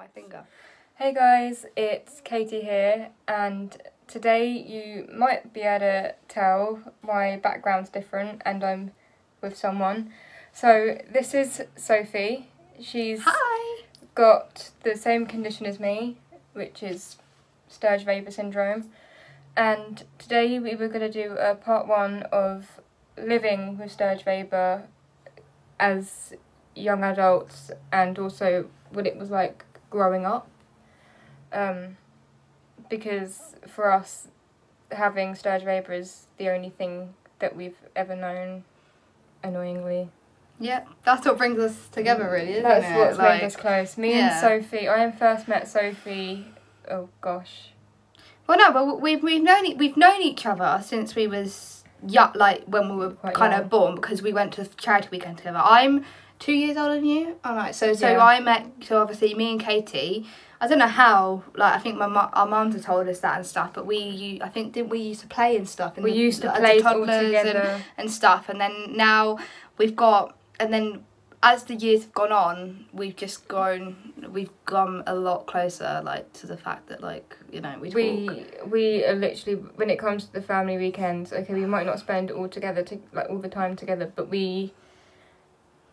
my finger. Hey guys, it's Katie here, and today you might be able to tell my background's different and I'm with someone. So this is Sophie. She's got the same condition as me, which is Sturge Weber Syndrome. And today we were going to do a part 1 of living with Sturge Weber as young adults and also what it was like growing up. Because for us, having Sturge Weber is the only thing that we've ever known, annoyingly. Yeah, that's what brings us together, really, isn't That's it? what's made us close. Me and yeah. Sophie, I first met Sophie, oh gosh. Well, no, but we've known each other since we was young, like when we were kind of born, because we went to the charity weekend together. I'm 2 years older than you. All right, so yeah. I met, so obviously me and Katie. I don't know how, like, I think our mums have told us that and stuff, but I think, didn't we used to play and stuff? We used to play all together. And stuff, and then now we've got, and then as the years have gone on, we've gone a lot closer, like, to the fact that, like, you know, we talk. We are literally, when it comes to the family weekends, okay, we might not spend all the time together, but we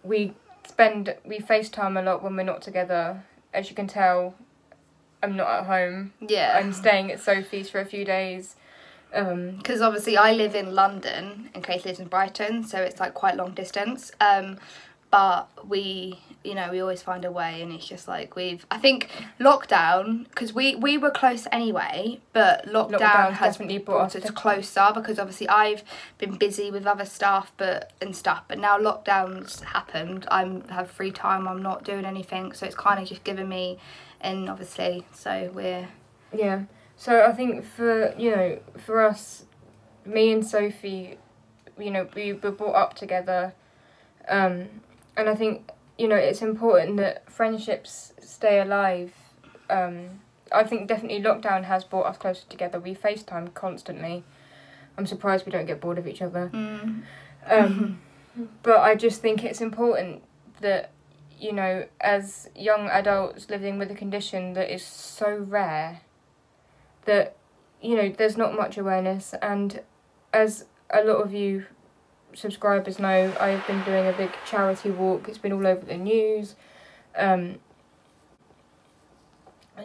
FaceTime a lot when we're not together. As you can tell, I'm not at home. Yeah. I'm staying at Sophie's for a few days. Because obviously I live in London and Kate lives in Brighton, so it's like quite long distance. But we always find a way, and it's just like I think lockdown, because we were close anyway, but lockdown has definitely brought us closer, because obviously I've been busy with other stuff, but now lockdown's happened, I have free time, I'm not doing anything, so it's kind of just given me, and obviously, so we're... Yeah, so I think for us, me and Sophie, we were brought up together, and I think, it's important that friendships stay alive. I think definitely lockdown has brought us closer together. We FaceTime constantly. I'm surprised we don't get bored of each other. But I just think it's important that, as young adults living with a condition that is so rare, that, there's not much awareness. And as a lot of you subscribers know, I've been doing a big charity walk. It's been all over the news.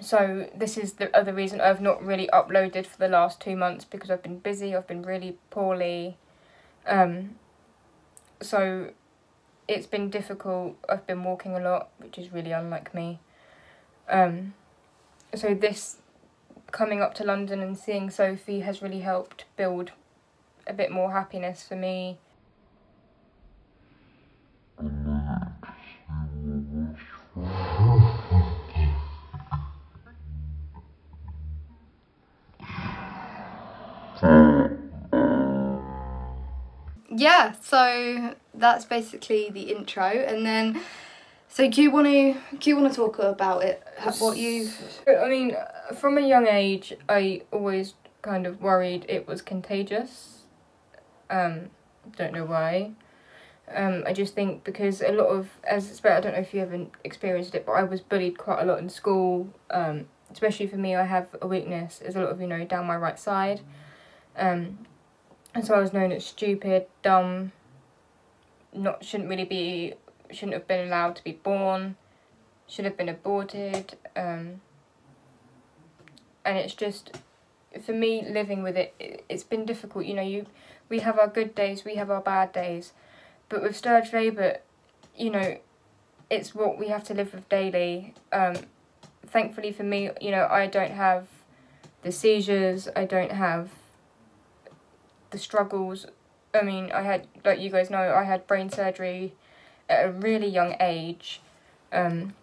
So this is the other reason I've not really uploaded for the last 2 months, because I've been busy, I've been really poorly. So it's been difficult. I've been walking a lot, which is really unlike me. So this coming up to London and seeing Sophie has really helped build a bit more happiness for me. Yeah, so that's basically the intro, and then so do you want to talk about it? I mean, from a young age, I always kind of worried it was contagious. Don't know why. I just think because a lot of, I don't know if you ever experienced it, but I was bullied quite a lot in school. Especially for me, I have a weakness, as a lot of you know, down my right side. And so I was known as stupid, dumb, shouldn't have been allowed to be born, should have been aborted. And it's just, for me, living with it, it's been difficult. We have our good days, we have our bad days. But with Sturge Weber, it's what we have to live with daily. Thankfully for me, I don't have the seizures, I don't have the struggles. I mean, I had, like you guys know, I had brain surgery at a really young age,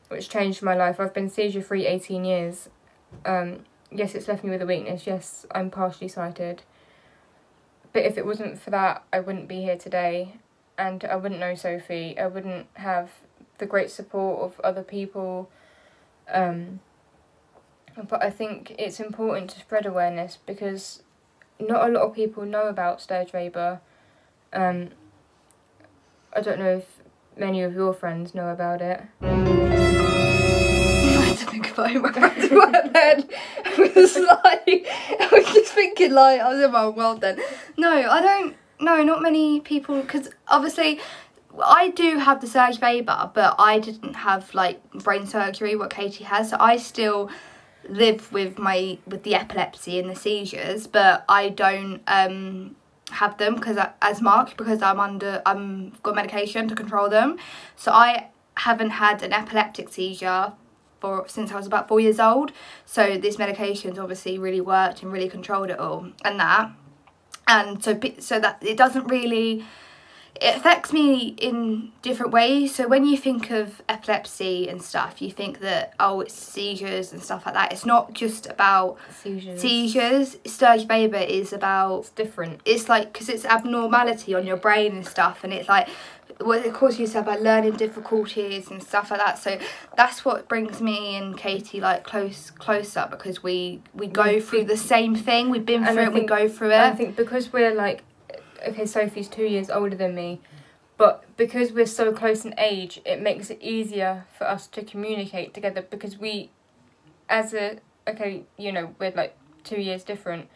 which changed my life. I've been seizure-free 18 years. Yes, it's left me with a weakness. Yes, I'm partially sighted. But if it wasn't for that, I wouldn't be here today. And I wouldn't know Sophie. I wouldn't have the great support of other people. But I think it's important to spread awareness, because not a lot of people know about Sturge Weber. I don't know if many of your friends know about it. To think about it. My friends weren't then. I was just thinking like I was in my own world then. No, I don't. No, not many people, because obviously I do have the Sturge Weber, but I didn't have like brain surgery what Katie has, so I still live with the epilepsy and the seizures, but I don't have them because as much, because I've got medication to control them. So I haven't had an epileptic seizure since I was about 4 years old. So this medication's obviously really worked and really controlled it all and that. And so that it doesn't really, it affects me in different ways. So when you think of epilepsy and stuff, you think that, oh, it's seizures and stuff like that. It's not just about seizures. Sturge Weber is about... It's different. It's like, because it's abnormality on your brain and stuff, and it's like, well, of course you said about learning difficulties and stuff like that. So that's what brings me and Katie like closer, because we go through the same thing. We've been through it, we go through it. I think because we're like, okay, Sophie's 2 years older than me, but because we're so close in age, it makes it easier for us to communicate together, because we, we're like 2 years different,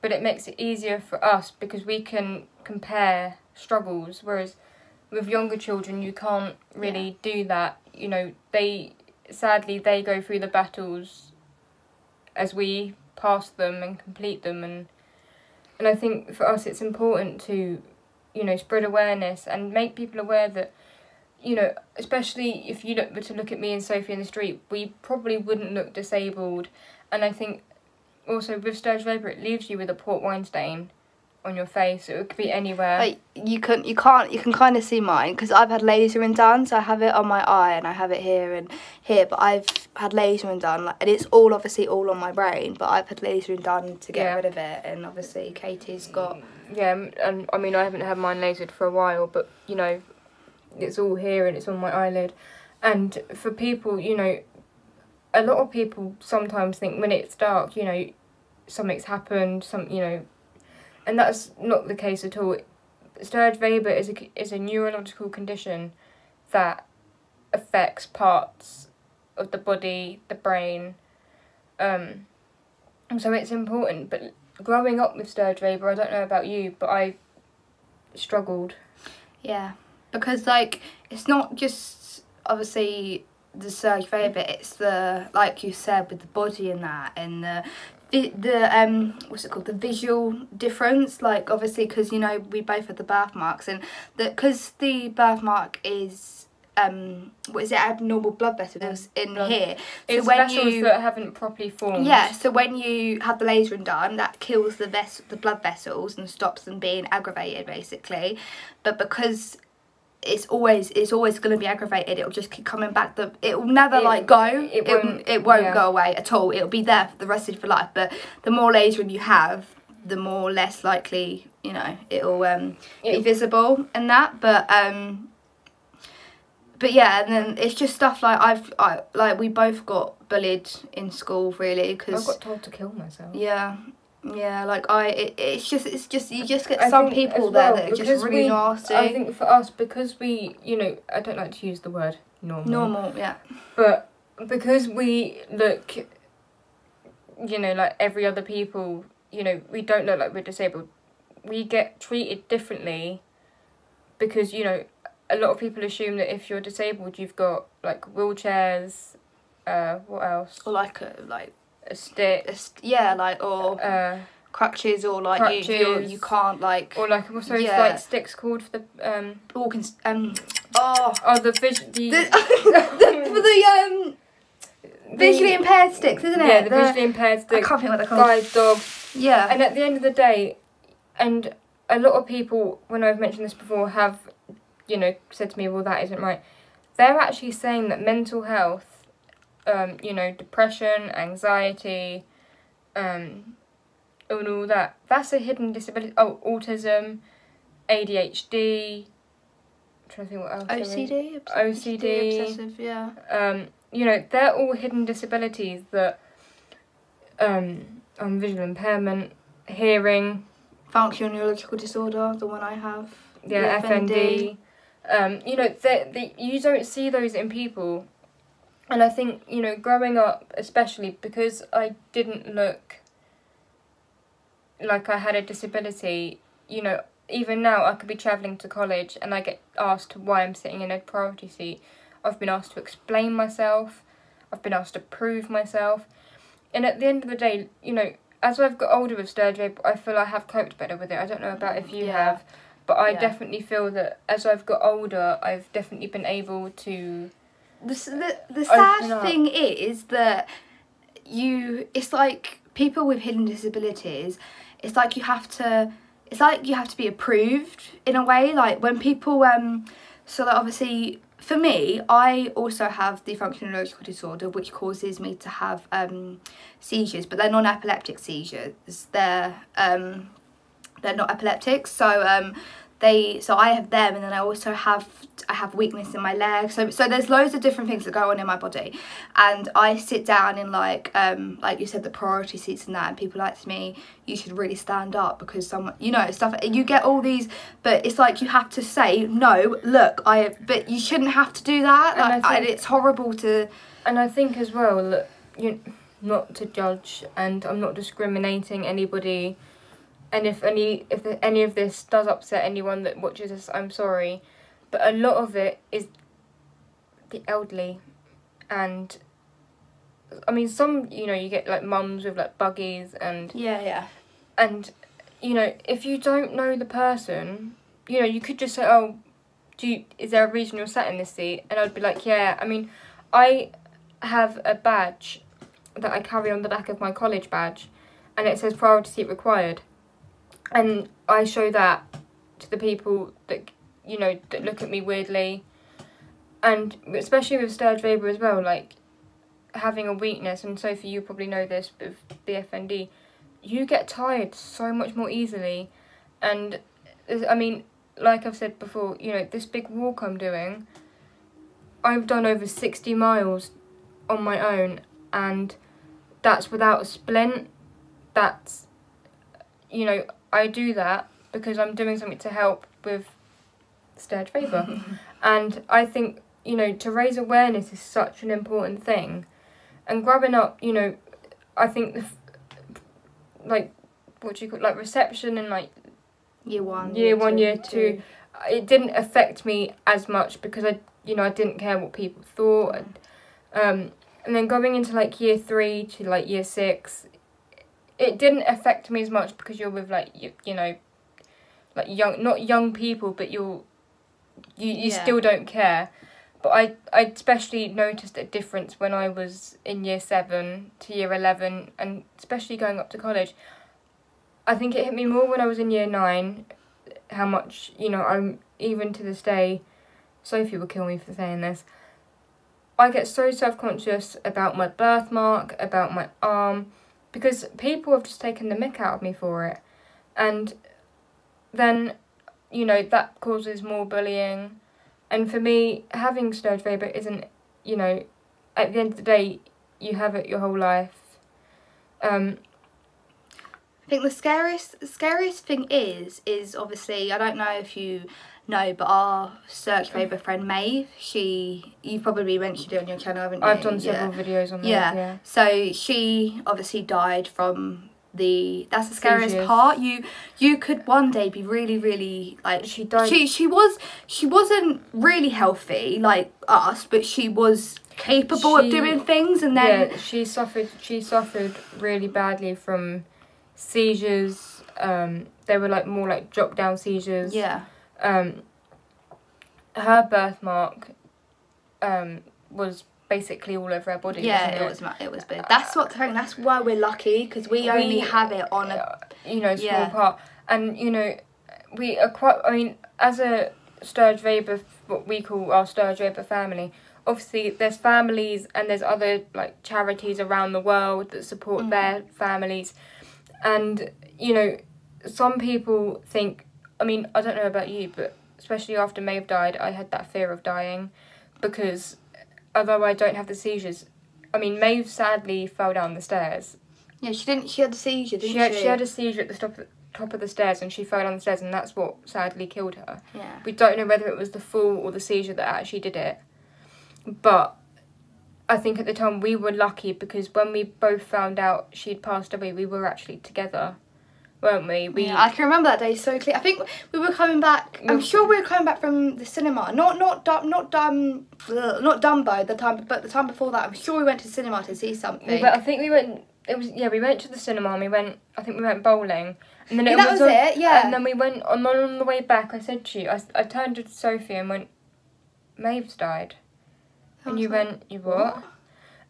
but it makes it easier for us because we can compare struggles, whereas with younger children you can't really do that. You know, sadly they go through the battles as we pass them and complete them, and I think for us it's important to, spread awareness and make people aware that, especially if you were to look at me and Sophie in the street, we probably wouldn't look disabled. And I think also with Sturge Weber, it leaves you with a port wine stain on your face. It could be anywhere. Like you can kind of see mine, because I've had lasering done, so I have it on my eye and I have it here and here, but I've had lasering done, and it's all obviously all on my brain, but I've had lasering done to get rid of it. And obviously Katie's got... Yeah, and I mean I haven't had mine lasered for a while, but it's all here and it's on my eyelid. And for people, a lot of people sometimes think when it's dark, something's happened, and that's not the case at all. Sturge Weber is a neurological condition that affects parts of the body, the brain, so it's important. But growing up with Sturge Weber, I don't know about you, but I struggled. Yeah, because like it's not just obviously the Sturge Weber, it's the, like you said, with the body and that, and the what's it called, the visual difference, like obviously because we both had the birthmarks, and because the birthmark is what is it, abnormal blood vessels in here, so it's when vessels that haven't properly formed. Yeah, so when you have the lasering done, that kills the blood vessels and stops them being aggravated basically. But because it's always going to be aggravated, it'll just keep coming back. It will never go. It won't go away at all. It'll be there for the rest of your life. But the more lasering you have, the more less likely it'll be visible and that. But yeah, and then it's just stuff like we both got bullied in school, really, because I got told to kill myself. Yeah, like it's just you just get some people there that are just really nasty. I think for us, because we, I don't like to use the word normal. Yeah. But because we look, like every other people, we don't look like we're disabled. We get treated differently because, a lot of people assume that if you're disabled, you've got like wheelchairs, what else? Or like a stick. Or crutches, or like crutches. You can't like... Or like, what's those like sticks called for the... organs... visually impaired sticks, isn't it? Yeah, the visually impaired sticks. I can't think what they're called. Guide dogs. Yeah. And at the end of the day, and a lot of people, when I've mentioned this before, have, said to me, well, that isn't right. They're actually saying that mental health, depression, anxiety, and all that, that's a hidden disability. Oh, autism, ADHD, I'm trying to think what else. OCD. Obsessive, yeah. They're all hidden disabilities that, visual impairment, hearing. Functional neurological disorder, the one I have. Yeah, FND. You don't see those in people, And I think, you know, growing up, especially because I didn't look like I had a disability, you know, even now I could be travelling to college and I get asked why I'm sitting in a priority seat. I've been asked to explain myself. I've been asked to prove myself. And at the end of the day, you know, as I've got older with Sturge Weber, I feel I have coped better with it. I don't know about if you have, but I definitely feel that as I've got older, I've definitely been able to... The sad thing is that it's like people with hidden disabilities, it's like you have to be approved in a way, like when people so that obviously for me, I also have the functional neurological disorder, which causes me to have seizures, but they're non-epileptic seizures. They're not epileptic, so I have them, and then I also have weakness in my leg. So there's loads of different things that go on in my body, and I sit down in like you said, the priority seats and that, and people like to me, you should really stand up because someone, you know, stuff. You get all these, but it's like you have to say no. Look, but you shouldn't have to do that. And it's horrible to. And I think as well that not to judge, and I'm not discriminating anybody. And if any of this does upset anyone that watches this, I'm sorry. But a lot of it is the elderly. And, I mean, some, you know, you get, like, mums with, like, buggies and... Yeah. And, you know, if you don't know the person, you know, you could just say, oh, is there a reason you're sat in this seat? And I'd be like, yeah. I mean, I have a badge that I carry on the back of my college badge, and it says priority seat required. And I show that to the people that, you know, that look at me weirdly. And especially with Sturge Weber as well, like, having a weakness, and Sophie, you probably know this with the FND, you get tired so much more easily. And, I mean, like I've said before, you know, this big walk I'm doing, I've done over 60 miles on my own, and that's without a splint. That's, you know, I do that because I'm doing something to help with Sturge Weber. And I think, you know, to raise awareness is such an important thing. And growing up, you know, I think, like, what do you call it, like, reception and, like, year one, year two, it didn't affect me as much because I didn't care what people thought. And then going into, like, year 3 to, like, year 6, it didn't affect me as much because you're with, like, you know, like, not young people, but you still don't care. But I especially noticed a difference when I was in year 7 to year 11, and especially going up to college. I think it hit me more when I was in year 9, how much, you know, I'm, even to this day, Sophie will kill me for saying this, I get so self-conscious about my birthmark, about my arm, because people have just taken the mick out of me for it. And then, you know, that causes more bullying. And for me, having Sturge Weber isn't, you know, at the end of the day, you have it your whole life. I think the scariest thing is obviously, I don't know if you know, but our Sturge Weber friend Maeve, you probably mentioned it on your channel, haven't you? I've done several videos on that. Yeah. So she obviously died from that's the scariest part. You could one day be really, really, like, she died. She wasn't really healthy like us, but she was capable of doing things, and then she suffered really badly from seizures. They were like more like drop down seizures. Yeah. Her birthmark was basically all over her body. Yeah, it was big. That's why we're lucky, because we only have it on a small part. And you know, we are quite. I mean, as a Sturge Weber, what we call our Sturge Weber family. Obviously, there's families and there's other like charities around the world that support their families, and you know, some people think. I mean, I don't know about you, but especially after Maeve died, I had that fear of dying, because although I don't have the seizures, I mean, Maeve sadly fell down the stairs. Yeah, she had a seizure, didn't she? She had a seizure at the top of the stairs, and she fell down the stairs, and that's what sadly killed her. Yeah. We don't know whether it was the fall or the seizure that actually did it, but I think at the time we were lucky because when we both found out she'd passed away, we were actually together, weren't we? Yeah, I can remember that day so clear. I think we were coming back. I'm sure we were coming back from the cinema. Not Dumbo the time, but the time before that. I'm sure we went to cinema to see something. But I think we went. We went to the cinema and we went. I think we went bowling. And then that was it. Yeah. And then we went on the way back. I said to you, I turned to Sophie and went, Maeve's died. And you went, you what?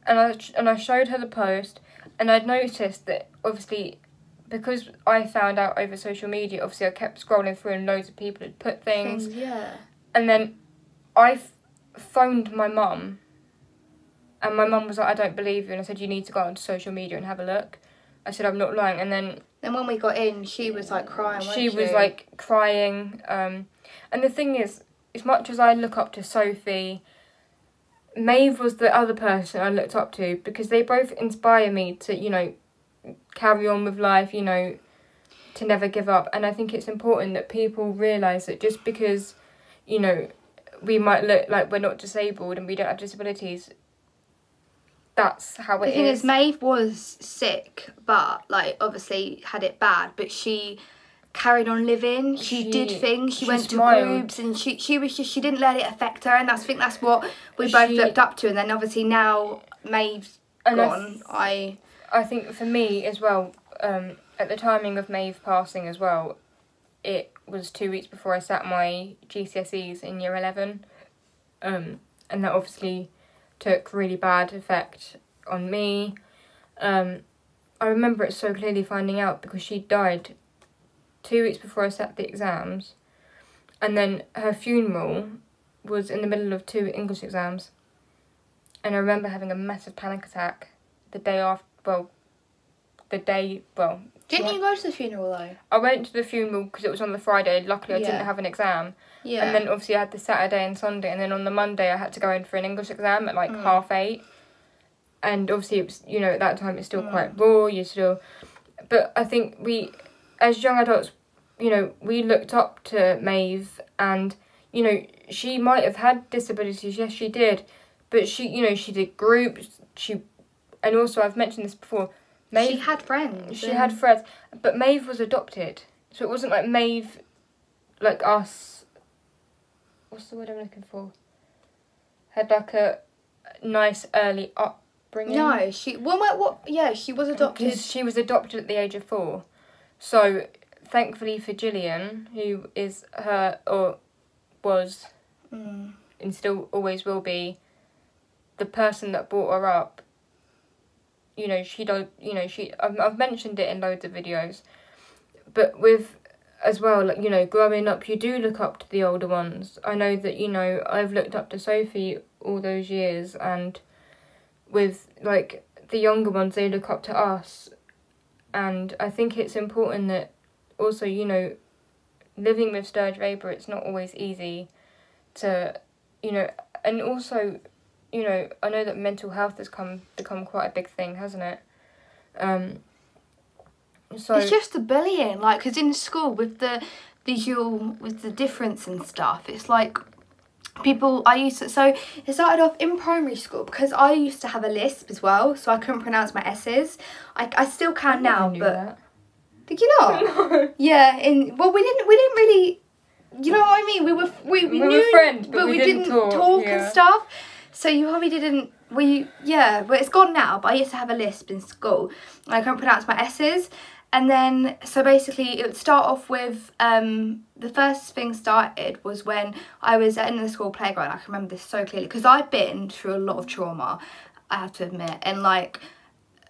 And I showed her the post, and I'd noticed that obviously, because I found out over social media, obviously I kept scrolling through and loads of people had put things. Yeah. And then I phoned my mum, and my mum was like, I don't believe you. And I said, you need to go onto social media and have a look. I said, I'm not lying. And then when we got in, she was like crying. She was like crying. And the thing is, as much as I look up to Sophie, Maeve was the other person I looked up to because they both inspire me to, you know, carry on with life, you know, to never give up. And I think it's important that people realise that just because, you know, we might look like we're not disabled and we don't have disabilities, that's how it is. The thing is, Maeve was sick, but, like, obviously had it bad, but she carried on living. She did things. She went smiled. To groups, and she didn't let it affect her, and I think that's what we both looked up to. And then obviously now Maeve's gone. I think for me as well, at the timing of Maeve passing as well, it was 2 weeks before I sat my GCSEs in year 11, and that obviously took really bad effect on me. I remember it so clearly finding out because she died 2 weeks before I sat the exams, and then her funeral was in the middle of 2 English exams, and I remember having a massive panic attack the day after. Didn't you go to the funeral though? I went to the funeral because it was on the Friday. Luckily I didn't have an exam. Yeah. And then obviously I had the Saturday and Sunday, and then on the Monday I had to go in for an English exam at like 8:30. And obviously it was, you know, at that time it's still quite raw, but I think we, as young adults, you know, we looked up to Maeve, and, you know, she might have had disabilities, yes she did, but she, you know, she did groups, and also I've mentioned this before, Maeve, she had friends. She had friends, but Maeve was adopted, so it wasn't like Maeve, like us, what's the word I'm looking for, had like a nice early upbringing. No, she was adopted. Because she was adopted at the age of 4, so thankfully for Gillian, who is her, or was, and still always will be, the person that brought her up, you know, I've mentioned it in loads of videos, but with, as well, like, you know, growing up, you do look up to the older ones. I know that, you know, I've looked up to Sophie all those years, and with, like, the younger ones, they look up to us, and I think it's important that also, you know, living with Sturge Weber, it's not always easy to, you know, and also, you know, I know that mental health has become quite a big thing, hasn't it? So it's just the bullying, like, because in school with the difference and stuff, it's like people, so it started off in primary school because I used to have a lisp as well, so I couldn't pronounce my S's. I still can now, but that. Did you not? No. Yeah, we didn't really, you know what I mean? We knew, friends, but we didn't talk and stuff. So you probably didn't, but it's gone now, but I used to have a lisp in school. I couldn't pronounce my S's. And then, so basically it would start off with, the first thing started was when I was in the school playground. I can remember this so clearly, because I've been through a lot of trauma, I have to admit. And like,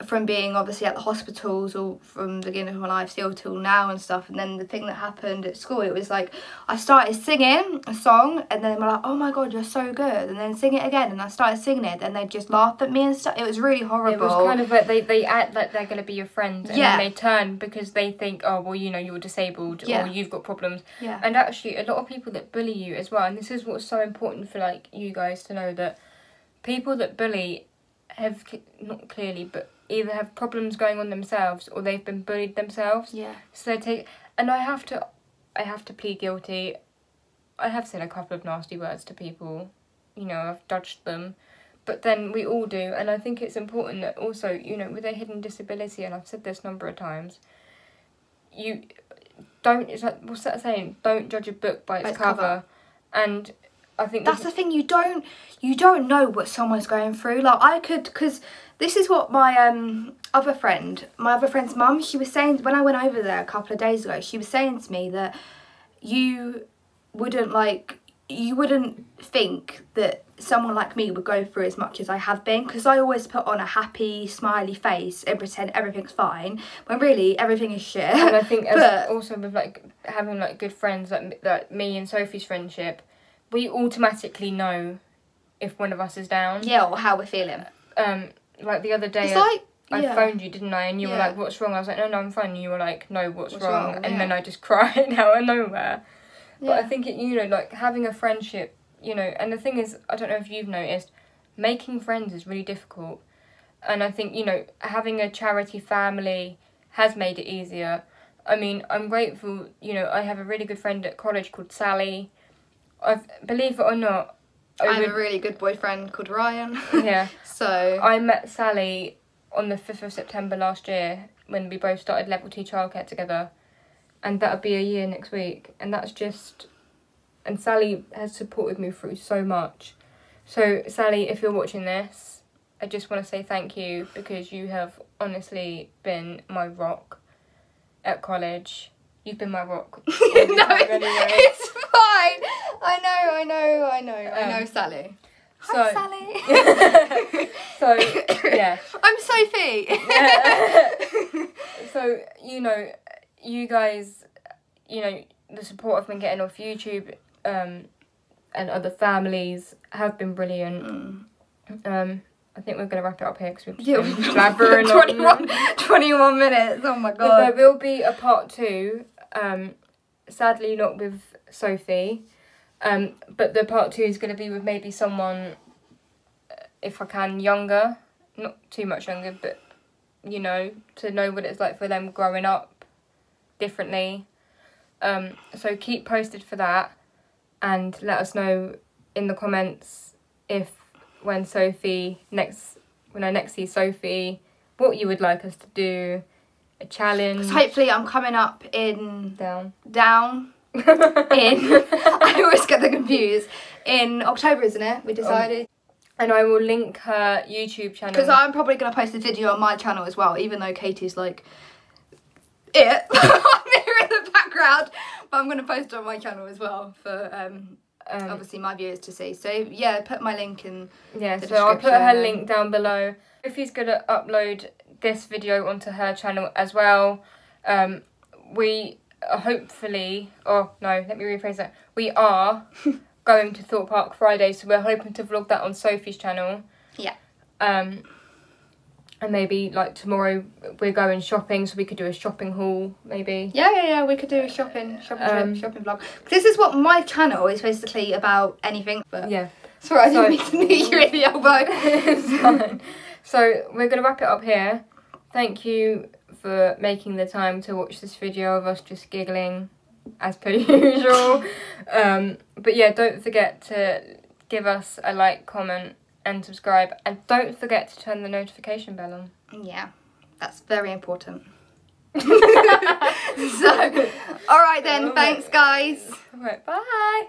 from being obviously at the hospitals or from the beginning of my life still till now and stuff, and then the thing that happened at school, it was like I started singing a song and then they were like, oh my god, you're so good, and then sing it again, and I started singing it and they just laughed at me and stuff. It was really horrible. It was kind of like they act like they're going to be your friends, and then they turn because they think, oh well, you know, you're disabled or you've got problems. And actually a lot of people that bully you as well, and this is what's so important for like you guys to know, that people that bully have, not clearly, but either have problems going on themselves or they've been bullied themselves. So they take, and I have to plead guilty. I have said a couple of nasty words to people, you know, I've judged them, but then we all do, and I think it's important that also, you know, with a hidden disability, and I've said this a number of times, you don't, it's like, what's that saying? Don't judge a book by its cover. And I think that's the thing, you don't know what someone's going through. Like, I could, because this is what my other friend's mum, she was saying, when I went over there a couple of days ago, she was saying to me that you wouldn't think that someone like me would go through as much as I have been, because I always put on a happy, smiley face and pretend everything's fine, when really everything is shit. And I think also with, like, having, like, good friends, like me and Sophie's friendship, we automatically know if one of us is down. Yeah, or how we're feeling. Like the other day, I phoned you, didn't I? And you were like, "What's wrong?" I was like, "No, I'm fine." And you were like, "No, what's wrong?" And then I just cried out of nowhere. But I think you know, like, having a friendship, you know, and the thing is, I don't know if you've noticed, making friends is really difficult. And I think, you know, having a charity family has made it easier. I mean, I'm grateful, you know, I have a really good friend at college called Sally. Believe it or not, I have a really good boyfriend called Ryan. Yeah. So I met Sally on the 5th of September last year when we both started level 2 childcare together. And that'll be a year next week. And that's just... And Sally has supported me through so much. So, Sally, if you're watching this, I just want to say thank you, because you have honestly been my rock at college. You've been my rock. No, it's fine. I know Sally. Hi, Sally. So, yeah. I'm Sophie. Yeah. So, you know, you guys, you know, the support I've been getting off YouTube and other families have been brilliant. I think we're going to wrap it up here because we've just been blabbering 21 minutes, oh my god. But there will be a part 2, sadly not with Sophie, but the part 2 is going to be with maybe someone, if I can, younger, not too much younger, but, you know, to know what it's like for them growing up differently. So keep posted for that, and let us know in the comments if when I next see Sophie, what you would like us to do, a challenge. Hopefully I'm coming up in... Down. in... I always get them confused. In October, isn't it? We decided. And I will link her YouTube channel. Because I'm probably going to post a video on my channel as well, even though Katie's like... I'm here in the background. But I'm going to post it on my channel as well for... obviously my viewers to see. So yeah, put my link in the description. I'll put her link down below. Sophie's gonna upload this video onto her channel as well. We hopefully, oh no, let me rephrase that. We are going to Thorpe Park Friday, so we're hoping to vlog that on Sophie's channel. Yeah. And maybe like tomorrow we're going shopping, so we could do a shopping haul maybe. Yeah, we could do a shopping vlog. This is what my channel is basically about, anything. But yeah. Sorry, I didn't mean to knee you in the elbow. It's fine. So we're going to wrap it up here. Thank you for making the time to watch this video of us just giggling as per usual. But yeah, don't forget to give us a like, comment and subscribe, and don't forget to turn the notification bell on. Yeah, that's very important. So, alright then, thanks guys. Alright, bye.